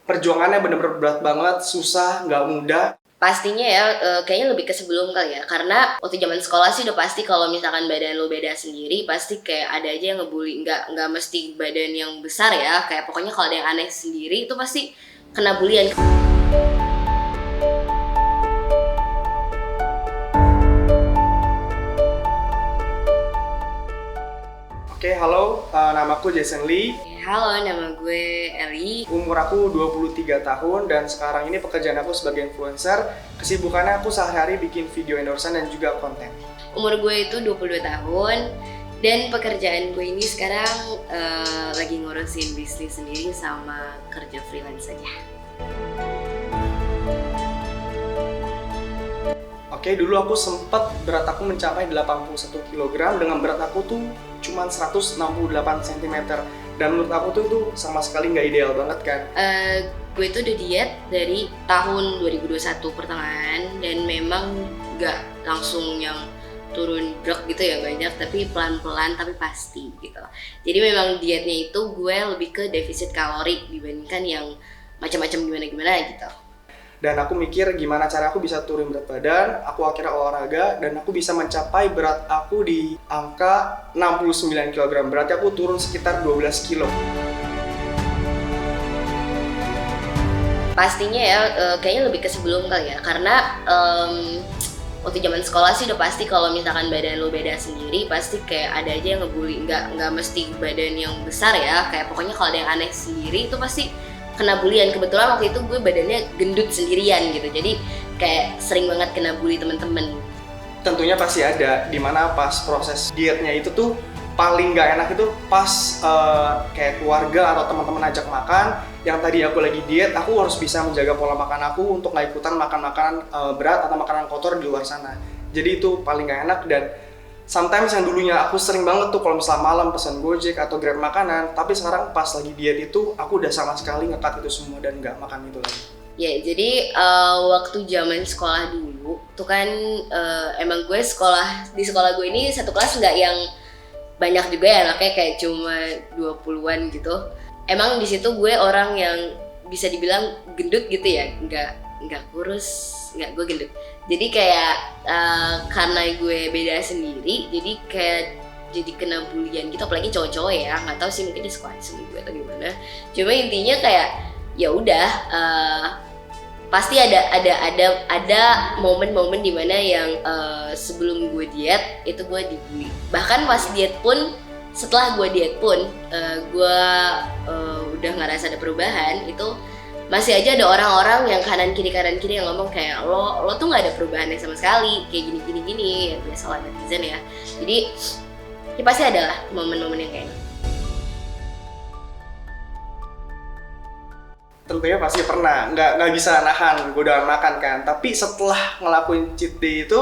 Perjuangannya bener-bener berat banget, susah, nggak mudah. Pastinya ya, kayaknya lebih ke sebelum kali ya. Karena waktu zaman sekolah sih udah pasti kalau misalkan badan lo beda sendiri, pasti kayak ada aja yang ngebully. Nggak mesti badan yang besar ya. Kayak pokoknya kalau ada yang aneh sendiri, itu pasti kena bulian. Oke, halo, namaku Jason Lee. Halo, nama gue Eli. Umur aku 23 tahun dan sekarang ini pekerjaan aku sebagai influencer. Kesibukannya aku sehari-hari bikin video endorsean dan juga konten. Umur gue itu 22 tahun. Dan pekerjaan gue ini sekarang lagi ngurusin bisnis sendiri sama kerja freelance aja. Oke, dulu aku sempat berat aku mencapai 81 kg dengan berat aku tuh cuma 168 cm. Dan menurut aku tuh itu sama sekali nggak ideal banget kan. Gue tuh udah diet dari tahun 2021 pertengahan dan memang nggak langsung yang turun drop gitu ya banyak, tapi pelan-pelan tapi pasti gitu. Jadi memang dietnya itu gue lebih ke defisit kalori dibandingkan yang macam-macam gimana-gimana gitu. Dan aku mikir gimana cara aku bisa turun berat badan, aku akhirnya olahraga dan aku bisa mencapai berat aku di angka 69 kg. Berarti aku turun sekitar 12 kilo. Pastinya ya, kayaknya lebih ke sebelum kali ya. Karena waktu zaman sekolah sih udah pasti kalau misalkan badan lo beda sendiri, pasti kayak ada aja yang ngebully. Nggak mesti badan yang besar ya, kayak pokoknya kalau ada yang aneh sendiri itu pasti kena bulian. Kebetulan waktu itu gue badannya gendut sendirian gitu, jadi kayak sering banget kena bully temen-temen. Tentunya pasti ada, dimana pas proses dietnya itu tuh paling nggak enak itu pas kayak keluarga atau teman-teman ajak makan. Yang tadi aku lagi diet, aku harus bisa menjaga pola makan aku untuk nggak ikutan makan makanan berat atau makanan kotor di luar sana. Jadi itu paling nggak enak. Dan sometimes yang dulunya aku sering banget tuh kalau misalnya malam pesan Gojek atau Grab makanan, tapi sekarang pas lagi diet itu aku udah sama sekali ngekat itu semua dan nggak makan itu lagi. Ya, jadi waktu zaman sekolah dulu tuh kan emang gue di sekolah gue ini satu kelas nggak yang banyak juga ya, anaknya kayak cuma 20-an gitu. Emang di situ gue orang yang bisa dibilang gendut gitu ya, nggak kurus, nggak, gue gendut. Jadi kayak karena gue beda sendiri, jadi kayak jadi kena bulian gitu, apalagi cowok-cowok ya. Nggak tahu sih, mungkin di sekolah sama gue atau gimana. Cuma intinya kayak ya udah, pasti ada momen-momen dimana yang sebelum gue diet itu gue dibully. Bahkan pas diet pun, setelah gue diet pun gue udah ngerasa ada perubahan, itu masih aja ada orang-orang yang kanan kiri yang ngomong kayak lo tuh nggak ada perubahannya sama sekali, kayak gini ya, biasalah netizen ya. Jadi ya pasti ada lah momen-momen yang kayak gitu. Tentunya pasti pernah, nggak bisa nahan godaan makan kan. Tapi setelah ngelakuin cheat day itu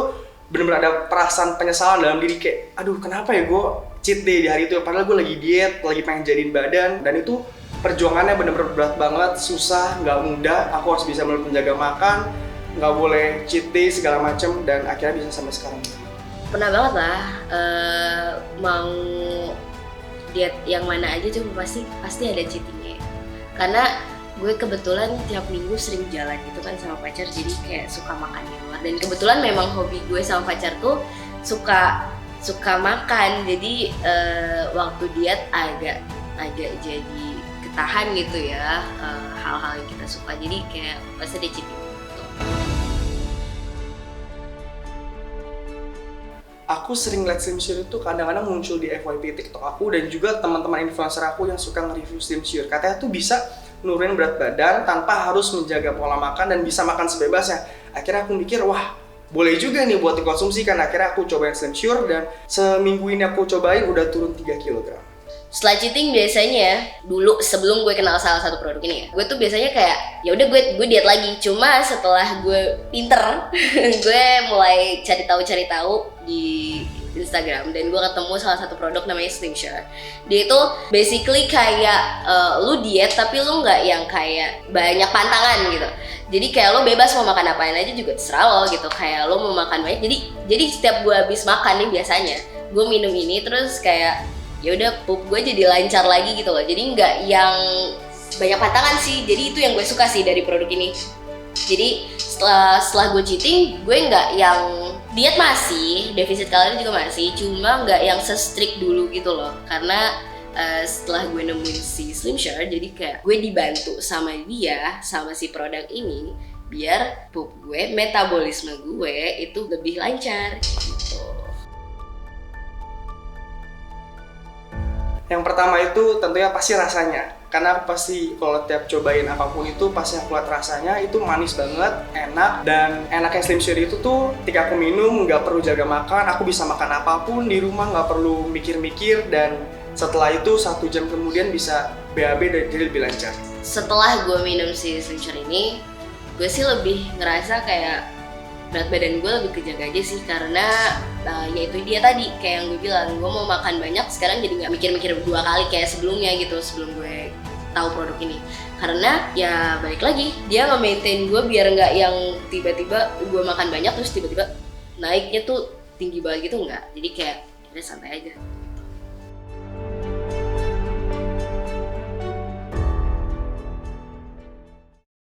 benar-benar ada perasaan penyesalan dalam diri, kayak aduh kenapa ya gue cheat day di hari itu, padahal gue lagi diet, lagi pengen jadiin badan. Dan itu perjuangannya benar-benar berat banget, susah, nggak mudah. Aku harus bisa menjaga makan, nggak boleh cheat day segala macem, dan akhirnya bisa sampai sekarang. Pernah banget lah, mau diet yang mana aja tuh pasti ada cheatingnya. Karena gue kebetulan tiap minggu sering jalan gitu kan sama pacar, jadi kayak suka makan di luar. Dan kebetulan memang hobi gue sama pacar tuh suka makan, jadi waktu diet agak jadi ketahan gitu ya, hal-hal yang kita suka, jadi kayak pasti ada cheating gitu. Aku sering liat Slim Share itu kadang-kadang muncul di FYP TikTok aku dan juga teman-teman influencer aku yang suka nge-review Slim Share. Katanya tuh bisa nurunin berat badan tanpa harus menjaga pola makan dan bisa makan sebebasnya. Akhirnya aku mikir, wah boleh juga nih buat dikonsumsi kan. Akhirnya aku cobain Slim Share dan seminggu ini aku cobain udah turun 3 kg. Setelah cheating biasanya, dulu sebelum gue kenal salah satu produk ini ya, gue tuh biasanya kayak ya udah gue diet lagi. Cuma setelah gue pinter gue mulai cari tahu di Instagram, dan gue ketemu salah satu produk namanya Slim Share. Dia itu basically kayak lu diet tapi lu nggak yang kayak banyak pantangan gitu. Jadi kayak lo bebas mau makan apain aja juga terserah lo gitu. Kayak lo mau makan banyak. Jadi setiap gue habis makan nih biasanya gue minum ini, terus kayak ya udah pup gue jadi lancar lagi gitu loh. Jadi nggak yang banyak pantangan sih. Jadi itu yang gue suka sih dari produk ini. Jadi setelah gue cheating, gue nggak yang diet, masih defisit kalori juga masih, cuma nggak yang se-strict dulu gitu loh. Karena setelah gue nemuin si Slim Share, jadi kayak gue dibantu sama dia, sama si produk ini, biar pup gue, metabolisme gue itu lebih lancar gitu. Yang pertama itu tentunya pasti rasanya, karena pasti kalau tiap cobain apapun itu pasti aku lihat rasanya itu manis banget, enak, dan enaknya Slim Share itu tuh ketika aku minum nggak perlu jaga makan, aku bisa makan apapun di rumah, nggak perlu mikir-mikir, dan setelah itu 1 jam kemudian bisa BAB dan jadi lebih lancar. Setelah gue minum si Slim Share ini, gue sih lebih ngerasa kayak berat badan gue lebih kejaga aja sih, karena ya itu dia tadi kayak yang gue bilang, gue mau makan banyak sekarang jadi nggak mikir-mikir 2 kali kayak sebelumnya gitu, sebelum gue tahu produk ini. Karena ya balik lagi, dia nge-maintain gue biar nggak yang tiba-tiba gue makan banyak terus tiba-tiba naiknya tuh tinggi banget gitu, nggak. Jadi kayak ya santai aja.